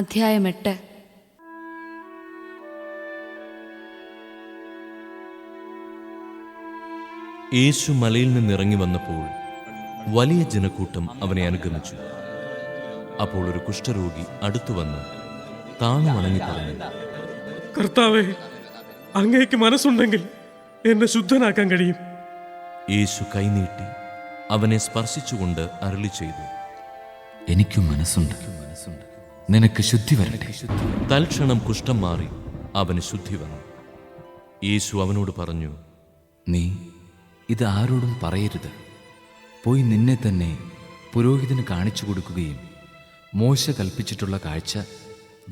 അധ്യായം 8. യേശു മലയിൽ നിന്നിറങ്ങി വന്നപ്പോൾ വലിയ ജനക്കൂട്ടം അവനെ അനുഗമിച്ചു. അപ്പോൾ ഒരു കുഷ്ഠരോഗി അടുത്തുവന്ന് താണു വണങ്ങി പറഞ്ഞു, കർത്താവേ, അങ്ങേക്ക് മനസ്സുണ്ടെങ്കിൽ എന്നെ ശുദ്ധനാക്കാൻ കഴിയും. യേശു കൈനീട്ടി അവനെ സ്പർശിച്ചുകൊണ്ട് അരുളി ചെയ്തു, എനിക്കും മനസ്സുണ്ട്, നിനക്ക് ശുദ്ധി വരട്ടെ. തൽക്ഷണം കുഷ്ഠം മാറി അവന് ശുദ്ധി വന്നു. യേശു അവനോട് പറഞ്ഞു, നീ ഇത് ആരോടും പറയരുത്. പോയി നിന്നെ തന്നെ പുരോഹിതന് കാണിച്ചു കൊടുക്കുകയും മോശ കൽപ്പിച്ചിട്ടുള്ള കാഴ്ച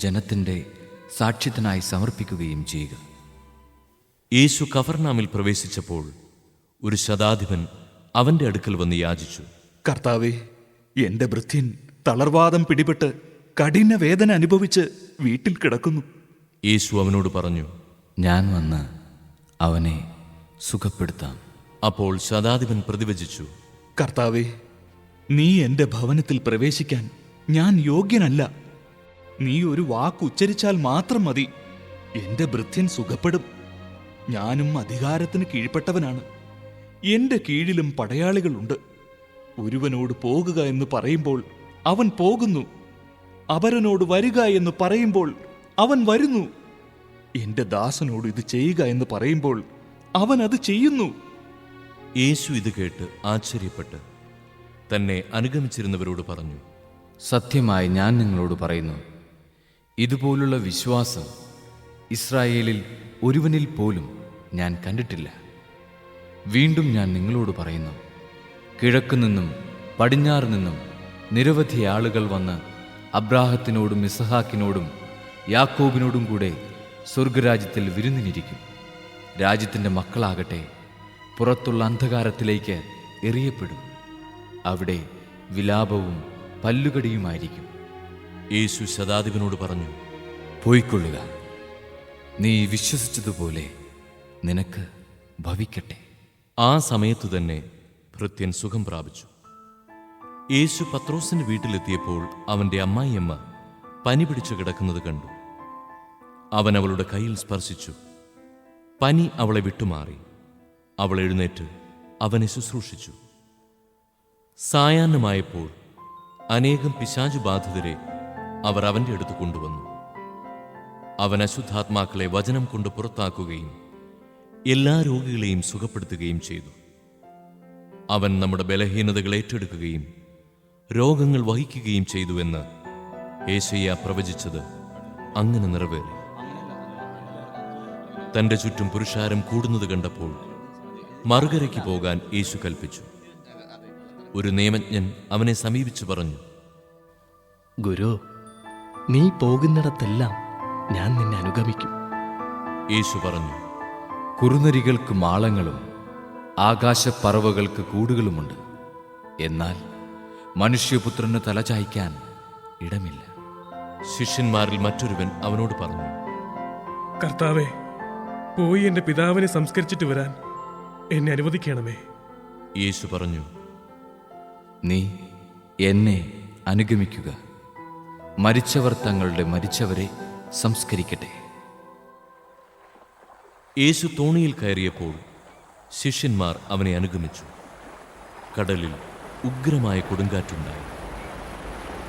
ജനത്തിൻ്റെ സാക്ഷ്യത്തിനായി സമർപ്പിക്കുകയും ചെയ്യുക. യേശു കഫർനാമിൽ പ്രവേശിച്ചപ്പോൾ ഒരു ശതാധിപൻ അവന്റെ അടുക്കൽ വന്ന് യാചിച്ചു, കർത്താവേ, എന്റെ ഭൃത്യൻ തളർവാദം പിടിപെട്ട് കഠിന വേദന അനുഭവിച്ച് വീട്ടിൽ കിടക്കുന്നു. യേശു അവനോട് പറഞ്ഞു, ഞാൻ വന്ന് അവനെ സുഖപ്പെടുത്താം. അപ്പോൾ ശതാധിപൻ പ്രതിവചിച്ചു, കർത്താവേ, നീ എന്റെ ഭവനത്തിൽ പ്രവേശിക്കാൻ ഞാൻ യോഗ്യനല്ല. നീ ഒരു വാക്കുച്ചരിച്ചാൽ മാത്രം മതി, എന്റെ ഭൃത്യൻ സുഖപ്പെടും. ഞാനും അധികാരത്തിന് കീഴ്പ്പെട്ടവനാണ്. എന്റെ കീഴിലും പടയാളികളുണ്ട്. ഒരുവനോട് പോകുക എന്ന് പറയുമ്പോൾ അവൻ പോകുന്നു, അപരനോട് വരിക എന്ന് പറയുമ്പോൾ അവൻ വരുന്നു. എന്റെ ദാസനോട് ഇത് ചെയ്യുക എന്ന് പറയുമ്പോൾ അവൻ അത് ചെയ്യുന്നു. യേശു ഇത് കേട്ട് ആശ്ചര്യപ്പെട്ട് തന്നെ അനുഗമിച്ചിരുന്നവരോട് പറഞ്ഞു, സത്യമായി ഞാൻ നിങ്ങളോട് പറയുന്നു, ഇതുപോലുള്ള വിശ്വാസം ഇസ്രായേലിൽ ഒരുവനിൽ പോലും ഞാൻ കണ്ടിട്ടില്ല. വീണ്ടും ഞാൻ നിങ്ങളോട് പറയുന്നു, കിഴക്കുനിന്നും പടിഞ്ഞാറ് നിന്നും നിരവധി ആളുകൾ വന്ന് അബ്രാഹത്തിനോടും ഇസഹാക്കിനോടും യാക്കോബിനോടും കൂടെ സ്വർഗരാജ്യത്തിൽ വിരുന്നിനിരിക്കും. രാജ്യത്തിൻ്റെ മക്കളാകട്ടെ പുറത്തുള്ള അന്ധകാരത്തിലേക്ക് എറിയപ്പെടും. അവിടെ വിലാപവും പല്ലുകടിയുമായിരിക്കും. യേശു ശതാധിപനോട് പറഞ്ഞു, പോയിക്കൊള്ളുക, നീ വിശ്വസിച്ചതുപോലെ നിനക്ക് ഭവിക്കട്ടെ. ആ സമയത്തു തന്നെ ഭൃത്യൻ സുഖം പ്രാപിച്ചു. യേശു പത്രോസിന്റെ വീട്ടിലെത്തിയപ്പോൾ അവന്റെ അമ്മായിയമ്മ പനി പിടിച്ചു കിടക്കുന്നത് കണ്ടു. അവൻ അവളുടെ കയ്യിൽ സ്പർശിച്ചു. പനി അവളെ വിട്ടുമാറി. അവൾ എഴുന്നേറ്റ് അവനെ ശുശ്രൂഷിച്ചു. സായാഹ്നമായപ്പോൾ അനേകം പിശാചുബാധിതരെ അവർ അവന്റെ അടുത്ത് കൊണ്ടുവന്നു. അവൻ അശുദ്ധാത്മാക്കളെ വചനം കൊണ്ട് പുറത്താക്കുകയും എല്ലാ രോഗികളെയും സുഖപ്പെടുത്തുകയും ചെയ്തു. അവൻ നമ്മുടെ ബലഹീനതകൾ ഏറ്റെടുക്കുകയും രോഗങ്ങൾ വഹിക്കുകയും ചെയ്തുവെന്ന് യേശയ്യാ പ്രവചിച്ചത് അങ്ങനെ നിറവേറി. തന്റെ ചുറ്റും പുരുഷാരം കൂടുന്നത് കണ്ടപ്പോൾ മറുകരയ്ക്ക് പോകാൻ യേശു കൽപ്പിച്ചു. ഒരു നിയമജ്ഞൻ അവനെ സമീപിച്ചു പറഞ്ഞു, ഗുരു, നീ പോകുന്നിടത്തെല്ലാം ഞാൻ നിന്നെ അനുഗമിക്കും. യേശു പറഞ്ഞു, കുറുനരികൾക്ക് മാളങ്ങളും ആകാശപ്പറവകൾക്ക് കൂടുകളുമുണ്ട്, എന്നാൽ മനുഷ്യപുത്രന് തലചായ്ക്കാൻ ഇടമില്ല. ശിഷ്യന്മാരിൽ മറ്റൊരുവൻ അവനോട് പറഞ്ഞു, കർത്താവേ, പോയി എന്റെ പിതാവിനെ സംസ്കരിച്ചിട്ട് വരാൻ എന്നെ അനുവദിക്കണമേ. യേശു പറഞ്ഞു, നീ എന്നെ അനുഗമിക്കുക. മരിച്ചവർ തങ്ങളുടെ മരിച്ചവരെ സംസ്കരിക്കട്ടെ. യേശു തോണിയിൽ കയറിയപ്പോൾ ശിഷ്യന്മാർ അവനെ അനുഗമിച്ചു. കടലിൽ ഉഗ്രമായ കൊടുങ്കാറ്റുണ്ടായി.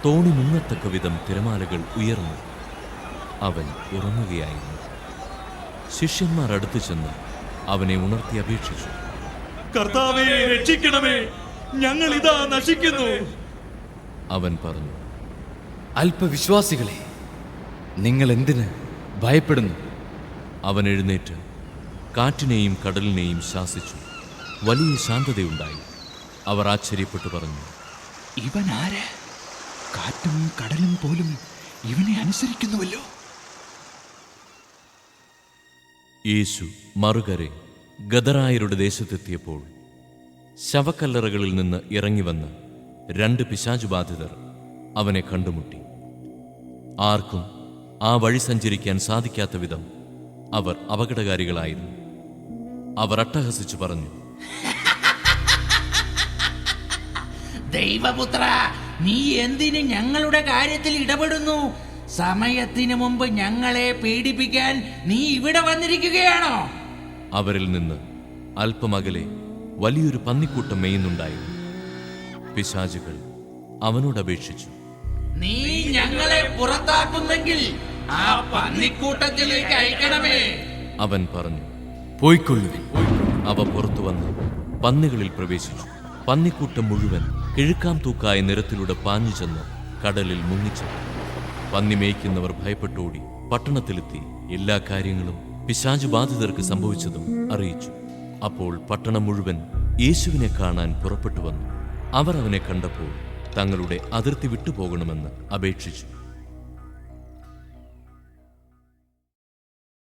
തോണി മുങ്ങത്തക്ക വിധം തിരമാലകൾ ഉയർന്നു. അവൻ ഉറങ്ങുകയായിരുന്നു. ശിഷ്യന്മാർ അടുത്തു ചെന്ന് അവനെ ഉണർത്തി അപേക്ഷിച്ചു, കർത്താവേ, രക്ഷിക്കണമേ, ഞങ്ങൾ ഇതാ നശിക്കുന്നു. അവൻ പറഞ്ഞു, അല്പവിശ്വാസികളെ, നിങ്ങൾ എന്തിന് ഭയപ്പെടുന്നു? അവൻ എഴുന്നേറ്റ് കാറ്റിനെയും കടലിനെയും ശാസിച്ചു. വലിയ ശാന്തതയുണ്ടായി. അവർ ആശ്ചര്യപ്പെട്ടു പറഞ്ഞു, ഇവൻ ആര്? കാറ്റും കടലും പോലും ഇവനെ അനുസരിക്കുന്നുവല്ലോ. യേശു മറുകരെ ഗദറായരുടെ ദേശത്തെത്തിയപ്പോൾ ശവക്കല്ലറകളിൽ നിന്ന് ഇറങ്ങിവന്ന് 2 പിശാചുബാധിതർ അവനെ കണ്ടുമുട്ടി. ആർക്കും ആ വഴി സഞ്ചരിക്കാൻ സാധിക്കാത്ത വിധം അവർ അപകടകാരികളായിരുന്നു. അവർ അട്ടഹസിച്ചു പറഞ്ഞു, ദൈവപുത്ര, നീ എന്തിന് ഞങ്ങളുടെ കാര്യത്തിൽ ഇടപെടുന്നു? സമയത്തിനു മുമ്പ് ഞങ്ങളെ പീഡിപ്പിക്കാൻ നീ ഇവിടെ വന്നിരിക്കുകയാണോ? അവരിൽ നിന്ന് അല്പമകലെ വലിയൊരു പന്നിക്കൂട്ടം മേയുന്നുണ്ടായിരുന്നു. പിശാചുകൾ അവനോട് അപേക്ഷിച്ചു, നീ ഞങ്ങളെ പുറത്താക്കുന്നെങ്കിൽ ആ പന്നിക്കൂട്ടത്തിലേക്ക് അയക്കണമേ. അവൻ പറഞ്ഞു, പോയിക്കൊള്ളുവിൻ. അവ പുറത്തു വന്ന് പന്നികളിൽ പ്രവേശിച്ചു. പന്നിക്കൂട്ടം മുഴുവൻ കിഴുക്കാം തൂക്കായ നിരത്തിലൂടെ പാഞ്ഞു ചെന്ന് കടലിൽ മുങ്ങിച്ചു. പന്നി മേയ്ക്കുന്നവർ ഭയപ്പെട്ടോടി പട്ടണത്തിലെത്തി എല്ലാ കാര്യങ്ങളും പിശാചു ബാധിതർക്ക് സംഭവിച്ചതും അറിയിച്ചു. അപ്പോൾ പട്ടണം മുഴുവൻ യേശുവിനെ കാണാൻ പുറപ്പെട്ടു വന്നു. അവർ അവനെ കണ്ടപ്പോൾ തങ്ങളുടെ അതിർത്തി വിട്ടുപോകണമെന്ന് അപേക്ഷിച്ചു.